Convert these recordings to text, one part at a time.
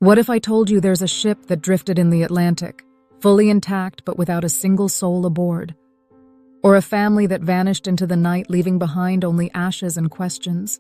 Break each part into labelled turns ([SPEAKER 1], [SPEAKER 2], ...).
[SPEAKER 1] What if I told you there's a ship that drifted in the Atlantic, fully intact but without a single soul aboard? Or a family that vanished into the night, leaving behind only ashes and questions?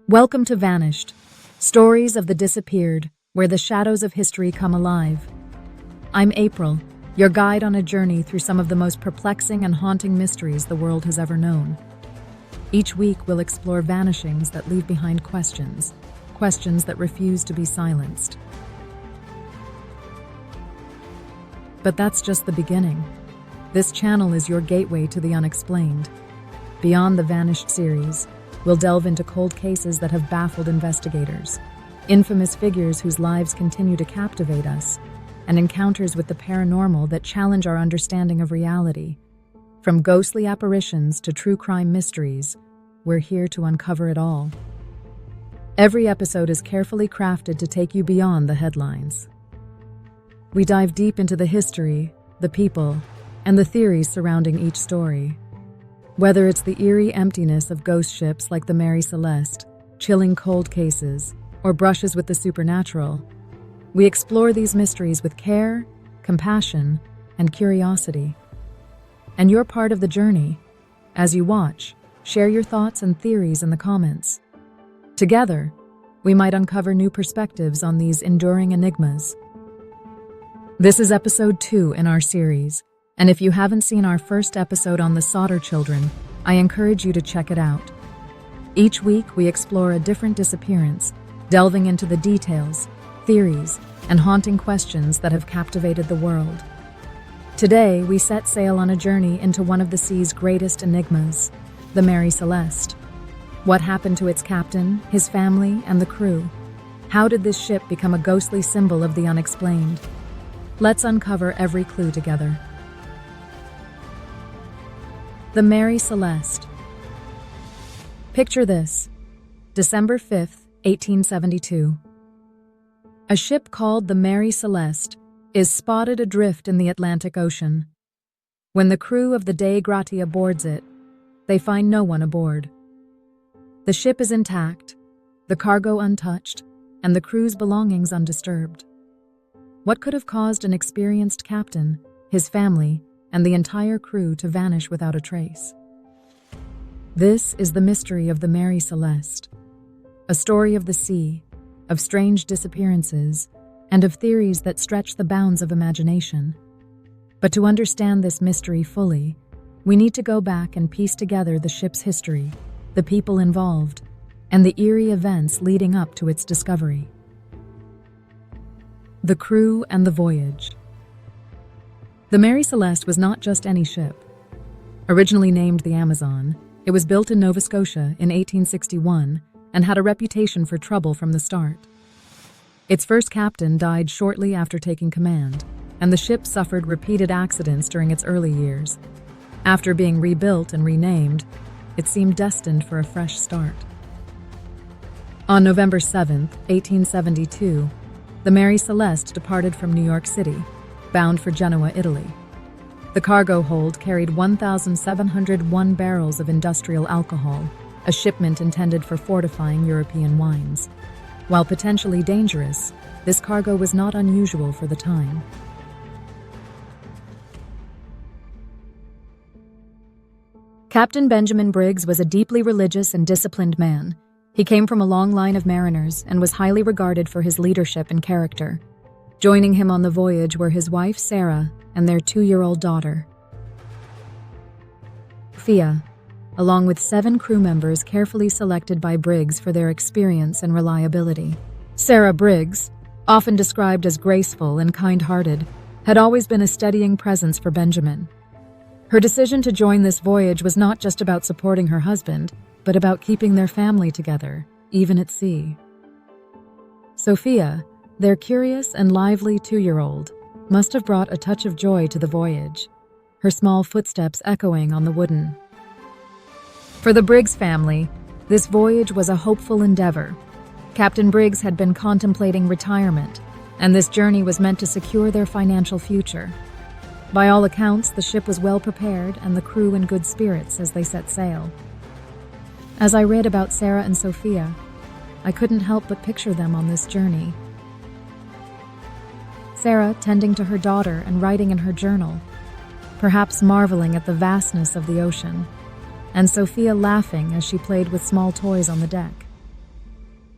[SPEAKER 1] Welcome to Vanished, stories of the disappeared, where the shadows of history come alive. I'm April, your guide on a journey through some of the most perplexing and haunting mysteries the world has ever known. Each week we'll explore vanishings that leave behind questions that refuse to be silenced. But that's just the beginning. This channel is your gateway to the unexplained. Beyond the Vanished series, we'll delve into cold cases that have baffled investigators, infamous figures whose lives continue to captivate us, and encounters with the paranormal that challenge our understanding of reality. From ghostly apparitions to true crime mysteries, we're here to uncover it all. Every episode is carefully crafted to take you beyond the headlines. We dive deep into the history, the people, and the theories surrounding each story. Whether it's the eerie emptiness of ghost ships like the Mary Celeste, chilling cold cases, or brushes with the supernatural, we explore these mysteries with care, compassion, and curiosity. And you're part of the journey. As you watch, share your thoughts and theories in the comments. Together, we might uncover new perspectives on these enduring enigmas. This is episode 2 in our series, and if you haven't seen our first episode on the Solder children, I encourage you to check it out. Each week, we explore a different disappearance, delving into the details, theories, and haunting questions that have captivated the world. Today, we set sail on a journey into one of the sea's greatest enigmas, the Mary Celeste. What happened to its captain, his family, and the crew? How did this ship become a ghostly symbol of the unexplained? Let's uncover every clue together. The Mary Celeste. Picture this: December 5th, 1872. A ship called the Mary Celeste is spotted adrift in the Atlantic Ocean. When the crew of the Dei Gratia boards it, they find no one aboard. The ship is intact, the cargo untouched, and the crew's belongings undisturbed. What could have caused an experienced captain, his family, and the entire crew to vanish without a trace? This is the mystery of the Mary Celeste, a story of the sea, of strange disappearances, and of theories that stretch the bounds of imagination. But to understand this mystery fully, we need to go back and piece together the ship's history, the people involved, and the eerie events leading up to its discovery. The crew and the voyage. The Mary Celeste was not just any ship. Originally named the Amazon, it was built in Nova Scotia in 1861 and had a reputation for trouble from the start. Its first captain died shortly after taking command, and the ship suffered repeated accidents during its early years. After being rebuilt and renamed, it seemed destined for a fresh start. On November 7, 1872, the Mary Celeste departed from New York City, bound for Genoa, Italy. The cargo hold carried 1,701 barrels of industrial alcohol, a shipment intended for fortifying European wines. While potentially dangerous, this cargo was not unusual for the time. Captain Benjamin Briggs was a deeply religious and disciplined man. He came from a long line of mariners and was highly regarded for his leadership and character. Joining him on the voyage were his wife, Sarah, and their 2-year-old daughter, Fia, along with 7 crew members carefully selected by Briggs for their experience and reliability. Sarah Briggs, often described as graceful and kind-hearted, had always been a steadying presence for Benjamin. Her decision to join this voyage was not just about supporting her husband, but about keeping their family together, even at sea. Sophia, their curious and lively 2-year-old, must have brought a touch of joy to the voyage, her small footsteps echoing on the wooden. For the Briggs family, this voyage was a hopeful endeavor. Captain Briggs had been contemplating retirement, and this journey was meant to secure their financial future. By all accounts, the ship was well prepared and the crew in good spirits as they set sail. As I read about Sarah and Sophia, I couldn't help but picture them on this journey. Sarah tending to her daughter and writing in her journal, perhaps marveling at the vastness of the ocean, and Sophia laughing as she played with small toys on the deck.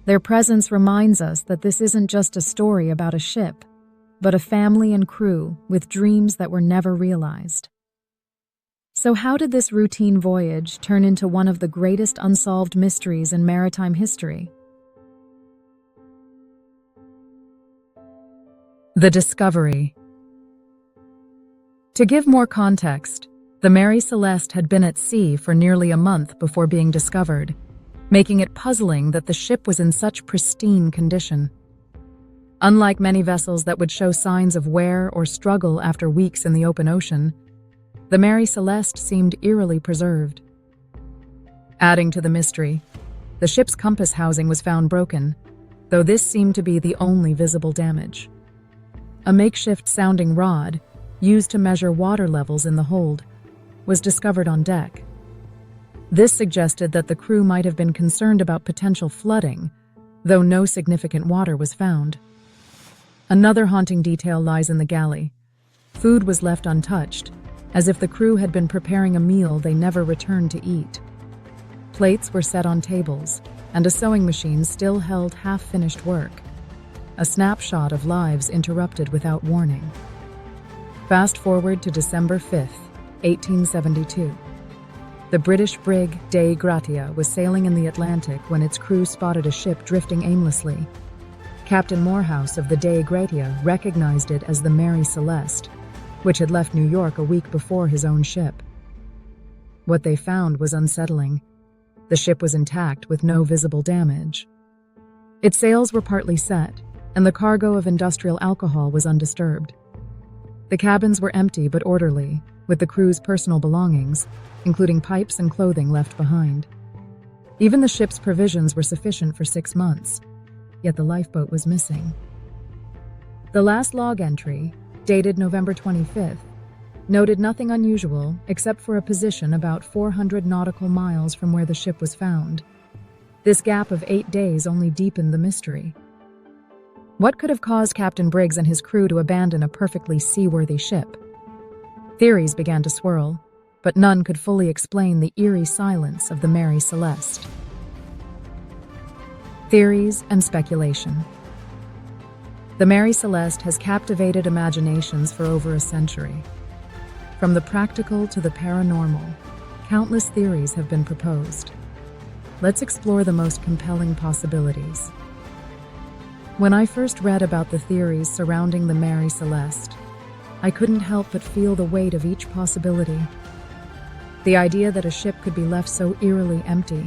[SPEAKER 1] Their presence reminds us that this isn't just a story about a ship, but a family and crew with dreams that were never realized. So how did this routine voyage turn into one of the greatest unsolved mysteries in maritime history? The discovery. To give more context, the Mary Celeste had been at sea for nearly a month before being discovered, making it puzzling that the ship was in such pristine condition. Unlike many vessels that would show signs of wear or struggle after weeks in the open ocean, the Mary Celeste seemed eerily preserved. Adding to the mystery, the ship's compass housing was found broken, though this seemed to be the only visible damage. A makeshift sounding rod, used to measure water levels in the hold, was discovered on deck. This suggested that the crew might have been concerned about potential flooding, though no significant water was found. Another haunting detail lies in the galley. Food was left untouched, as if the crew had been preparing a meal they never returned to eat. Plates were set on tables, and a sewing machine still held half-finished work. A snapshot of lives interrupted without warning. Fast forward to December 5th, 1872. The British brig Dei Gratia was sailing in the Atlantic when its crew spotted a ship drifting aimlessly. Captain Morehouse of the Dei Gratia recognized it as the Mary Celeste, which had left New York a week before his own ship. What they found was unsettling. The ship was intact with no visible damage. Its sails were partly set, and the cargo of industrial alcohol was undisturbed. The cabins were empty but orderly, with the crew's personal belongings, including pipes and clothing, left behind. Even the ship's provisions were sufficient for 6 months, yet the lifeboat was missing. The last log entry, dated November 25th, noted nothing unusual except for a position about 400 nautical miles from where the ship was found. This gap of 8 days only deepened the mystery. What could have caused Captain Briggs and his crew to abandon a perfectly seaworthy ship? Theories began to swirl, but none could fully explain the eerie silence of the Mary Celeste. Theories and speculation. The Mary Celeste has captivated imaginations for over a century. From the practical to the paranormal, countless theories have been proposed. Let's explore the most compelling possibilities. When I first read about the theories surrounding the Mary Celeste, I couldn't help but feel the weight of each possibility. The idea that a ship could be left so eerily empty,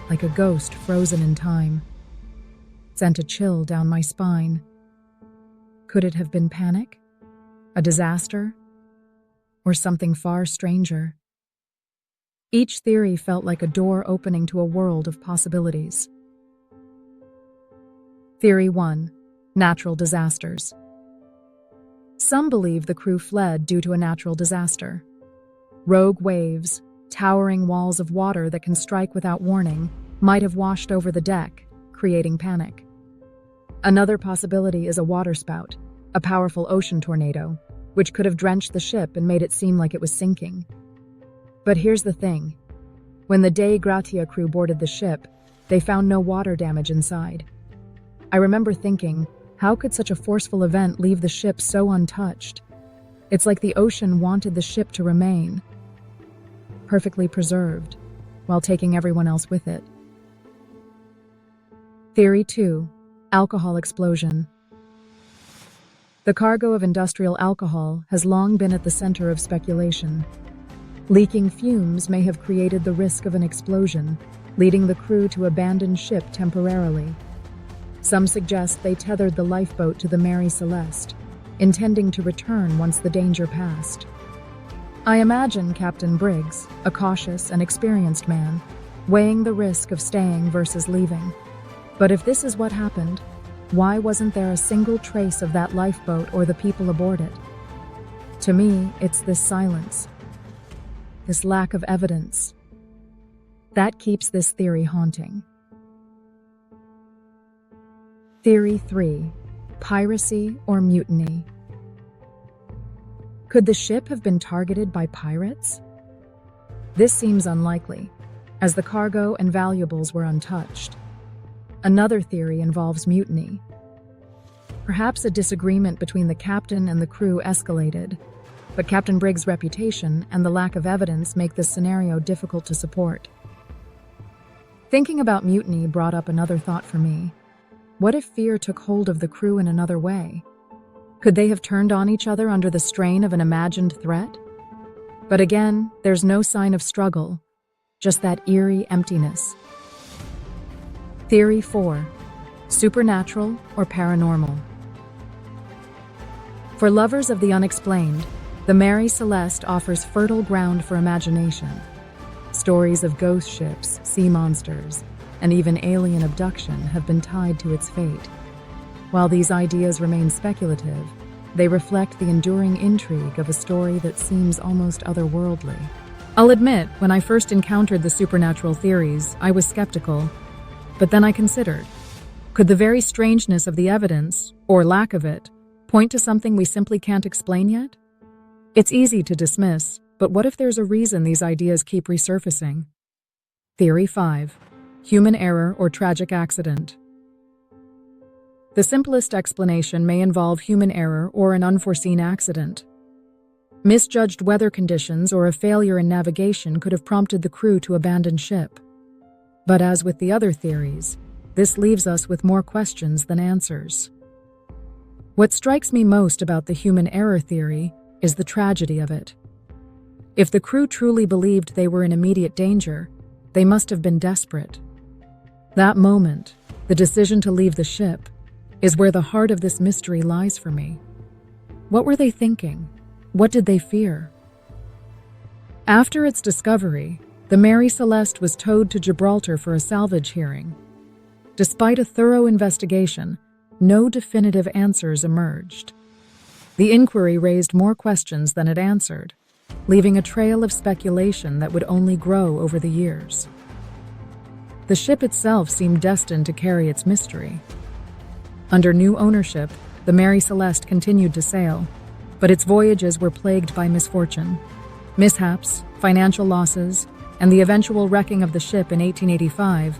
[SPEAKER 1] like a ghost frozen in time, sent a chill down my spine. Could it have been panic? A disaster? Or something far stranger? Each theory felt like a door opening to a world of possibilities. Theory 1. Natural disasters. Some believe the crew fled due to a natural disaster. Rogue waves, towering walls of water that can strike without warning, might have washed over the deck, creating panic. Another possibility is a waterspout, a powerful ocean tornado, which could have drenched the ship and made it seem like it was sinking. But here's the thing. When the Dei Gratia crew boarded the ship, they found no water damage inside. I remember thinking, how could such a forceful event leave the ship so untouched? It's like the ocean wanted the ship to remain, perfectly preserved, while taking everyone else with it. Theory 2. Alcohol explosion. The cargo of industrial alcohol has long been at the center of speculation. Leaking fumes may have created the risk of an explosion, leading the crew to abandon ship temporarily. Some suggest they tethered the lifeboat to the Mary Celeste, intending to return once the danger passed. I imagine Captain Briggs, a cautious and experienced man, weighing the risk of staying versus leaving. But if this is what happened, why wasn't there a single trace of that lifeboat or the people aboard it? To me, it's this silence, this lack of evidence, that keeps this theory haunting. Theory 3. Piracy or mutiny. Could the ship have been targeted by pirates? This seems unlikely, as the cargo and valuables were untouched. Another theory involves mutiny. Perhaps a disagreement between the captain and the crew escalated, but Captain Briggs' reputation and the lack of evidence make this scenario difficult to support. Thinking about mutiny brought up another thought for me. What if fear took hold of the crew in another way? Could they have turned on each other under the strain of an imagined threat? But again, there's no sign of struggle, just that eerie emptiness. Theory 4. Supernatural or paranormal. For lovers of the unexplained, the Mary Celeste offers fertile ground for imagination. Stories of ghost ships, sea monsters, and even alien abduction have been tied to its fate. While these ideas remain speculative, they reflect the enduring intrigue of a story that seems almost otherworldly. I'll admit, when I first encountered the supernatural theories, I was skeptical. But then I considered, could the very strangeness of the evidence, or lack of it, point to something we simply can't explain yet? It's easy to dismiss, but what if there's a reason these ideas keep resurfacing? Theory 5. Human error or tragic accident. The simplest explanation may involve human error or an unforeseen accident. Misjudged weather conditions or a failure in navigation could have prompted the crew to abandon ship. But as with the other theories, this leaves us with more questions than answers. What strikes me most about the human error theory is the tragedy of it. If the crew truly believed they were in immediate danger, they must have been desperate. That moment, the decision to leave the ship, is where the heart of this mystery lies for me. What were they thinking? What did they fear? After its discovery, the Mary Celeste was towed to Gibraltar for a salvage hearing. Despite a thorough investigation, no definitive answers emerged. The inquiry raised more questions than it answered, leaving a trail of speculation that would only grow over the years. The ship itself seemed destined to carry its mystery. Under new ownership, the Mary Celeste continued to sail, but its voyages were plagued by misfortune. Mishaps, financial losses, and the eventual wrecking of the ship in 1885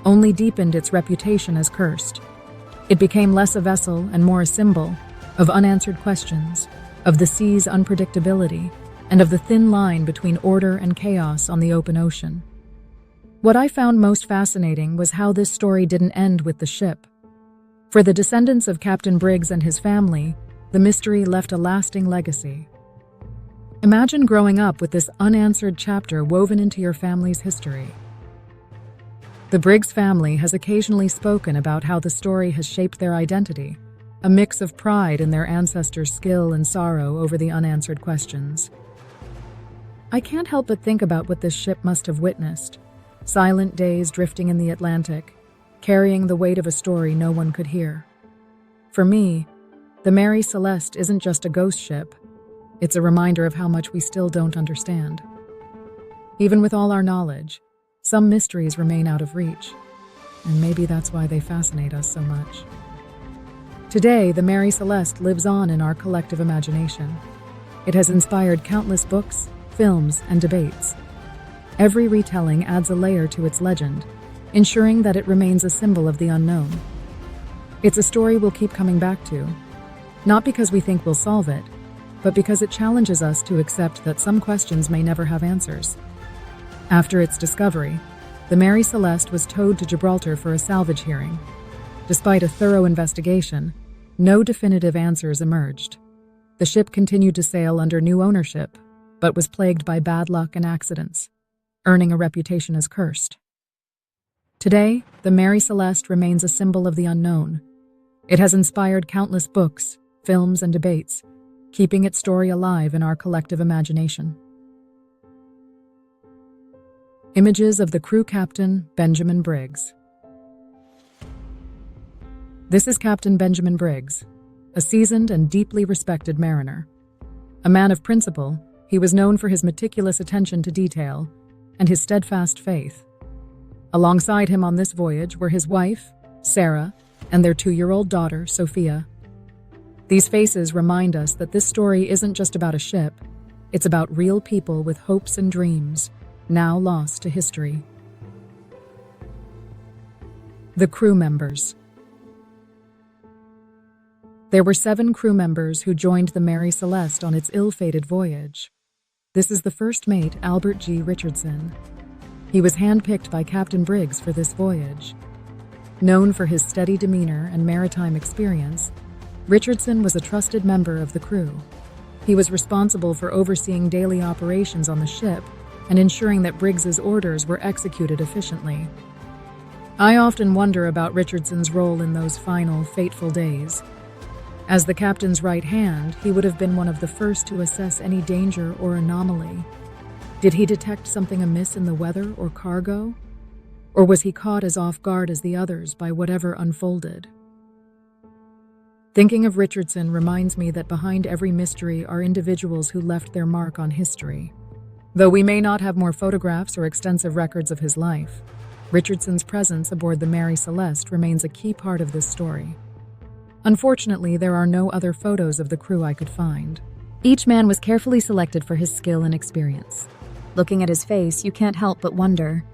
[SPEAKER 1] only deepened its reputation as cursed. It became less a vessel and more a symbol of unanswered questions, of the sea's unpredictability, and of the thin line between order and chaos on the open ocean. What I found most fascinating was how this story didn't end with the ship. For the descendants of Captain Briggs and his family, the mystery left a lasting legacy. Imagine growing up with this unanswered chapter woven into your family's history. The Briggs family has occasionally spoken about how the story has shaped their identity, a mix of pride in their ancestors' skill and sorrow over the unanswered questions. I can't help but think about what this ship must have witnessed. Silent days drifting in the Atlantic, carrying the weight of a story no one could hear. For me, the Mary Celeste isn't just a ghost ship. It's a reminder of how much we still don't understand. Even with all our knowledge, some mysteries remain out of reach, and maybe that's why they fascinate us so much. Today, the Mary Celeste lives on in our collective imagination. It has inspired countless books, films, and debates. Every retelling adds a layer to its legend, ensuring that it remains a symbol of the unknown. It's a story we'll keep coming back to, not because we think we'll solve it, but because it challenges us to accept that some questions may never have answers. After its discovery, the Mary Celeste was towed to Gibraltar for a salvage hearing. Despite a thorough investigation, no definitive answers emerged. The ship continued to sail under new ownership, but was plagued by bad luck and accidents, earning a reputation as cursed. Today, the Mary Celeste remains a symbol of the unknown. It has inspired countless books, films, and debates, keeping its story alive in our collective imagination. Images of the crew captain, Benjamin Briggs. This is Captain Benjamin Briggs, a seasoned and deeply respected mariner. A man of principle, he was known for his meticulous attention to detail and his steadfast faith. Alongside him on this voyage were his wife, Sarah, and their 2-year-old daughter, Sophia. These faces remind us that this story isn't just about a ship, it's about real people with hopes and dreams, now lost to history. The crew members. There were 7 crew members who joined the Mary Celeste on its ill-fated voyage. This is the first mate, Albert G. Richardson. He was handpicked by Captain Briggs for this voyage. Known for his steady demeanor and maritime experience, Richardson was a trusted member of the crew. He was responsible for overseeing daily operations on the ship and ensuring that Briggs's orders were executed efficiently. I often wonder about Richardson's role in those final, fateful days. As the captain's right hand, he would have been one of the first to assess any danger or anomaly. Did he detect something amiss in the weather or cargo? Or was he caught as off guard as the others by whatever unfolded? Thinking of Richardson reminds me that behind every mystery are individuals who left their mark on history. Though we may not have more photographs or extensive records of his life, Richardson's presence aboard the Mary Celeste remains a key part of this story. Unfortunately, there are no other photos of the crew I could find.
[SPEAKER 2] Each man was carefully selected for his skill and experience. Looking at his face, you can't help but wonder,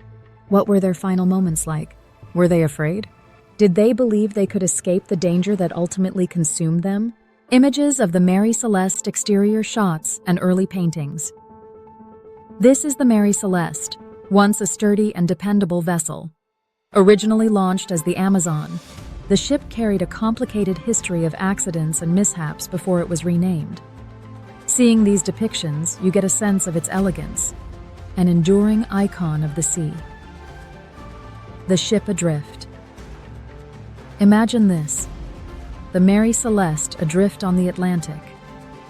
[SPEAKER 2] what were their final moments like? Were they afraid? Did they believe they could escape the danger that ultimately consumed them? Images of the Mary Celeste exterior shots and early paintings. This is the Mary Celeste, once a sturdy and dependable vessel. Originally launched as the Amazon, the ship carried a complicated history of accidents and mishaps before it was renamed. Seeing these depictions, you get a sense of its elegance, an enduring icon of the sea. The ship adrift. Imagine this: the Mary Celeste adrift on the Atlantic,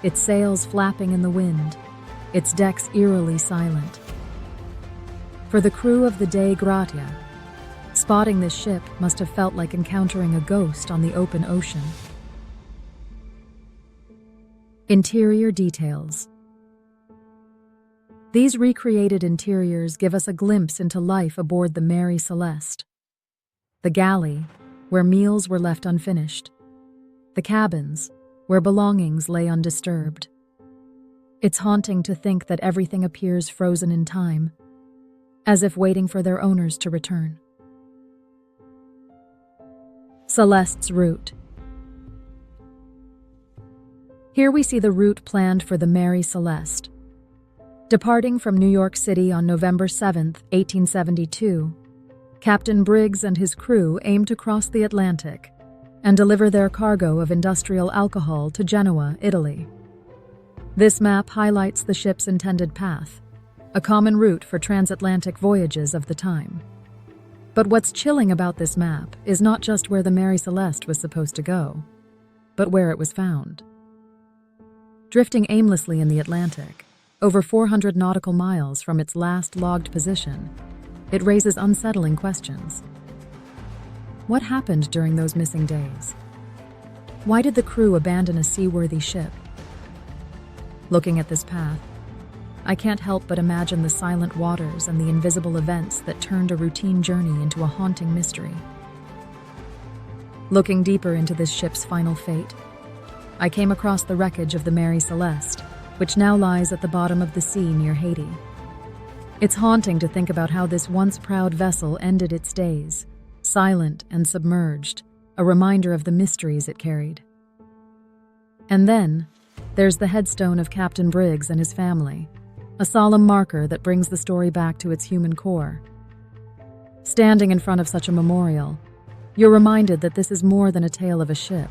[SPEAKER 2] its sails flapping in the wind, its decks eerily silent. For the crew of the Dei Gratia, spotting this ship must have felt like encountering a ghost on the open ocean. Interior details. These recreated interiors give us a glimpse into life aboard the Mary Celeste. The galley, where meals were left unfinished. The cabins, where belongings lay undisturbed. It's haunting to think that everything appears frozen in time, as if waiting for their owners to return. Celeste's route. Here we see the route planned for the Mary Celeste. Departing from New York City on November 7, 1872, Captain Briggs and his crew aimed to cross the Atlantic and deliver their cargo of industrial alcohol to Genoa, Italy. This map highlights the ship's intended path, a common route for transatlantic voyages of the time. But what's chilling about this map is not just where the Mary Celeste was supposed to go, but where it was found. Drifting aimlessly in the Atlantic, over 400 nautical miles from its last logged position, it raises unsettling questions. What happened during those missing days? Why did the crew abandon a seaworthy ship? Looking at this path, I can't help but imagine the silent waters and the invisible events that turned a routine journey into a haunting mystery. Looking deeper into this ship's final fate, I came across the wreckage of the Mary Celeste, which now lies at the bottom of the sea near Haiti. It's haunting to think about how this once proud vessel ended its days, silent and submerged, a reminder of the mysteries it carried. And then, there's the headstone of Captain Briggs and his family, a solemn marker that brings the story back to its human core. Standing in front of such a memorial, you're reminded that this is more than a tale of a ship.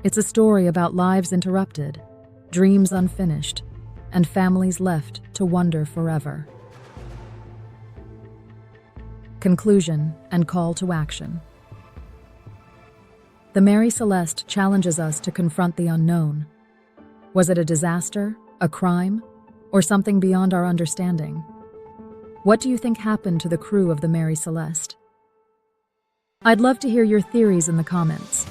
[SPEAKER 1] It's a story about lives interrupted, dreams unfinished, and families left to wonder forever. Conclusion and call to action. The Mary Celeste challenges us to confront the unknown. Was it a disaster, a crime, or something beyond our understanding? What do you think happened to the crew of the Mary Celeste? I'd love to hear your theories in the comments.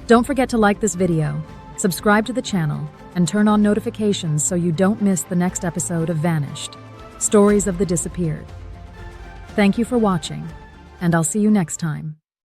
[SPEAKER 1] Don't forget to like this video, subscribe to the channel, and turn on notifications so you don't miss the next episode of Vanished, Stories of the Disappeared. Thank you for watching, and I'll see you next time.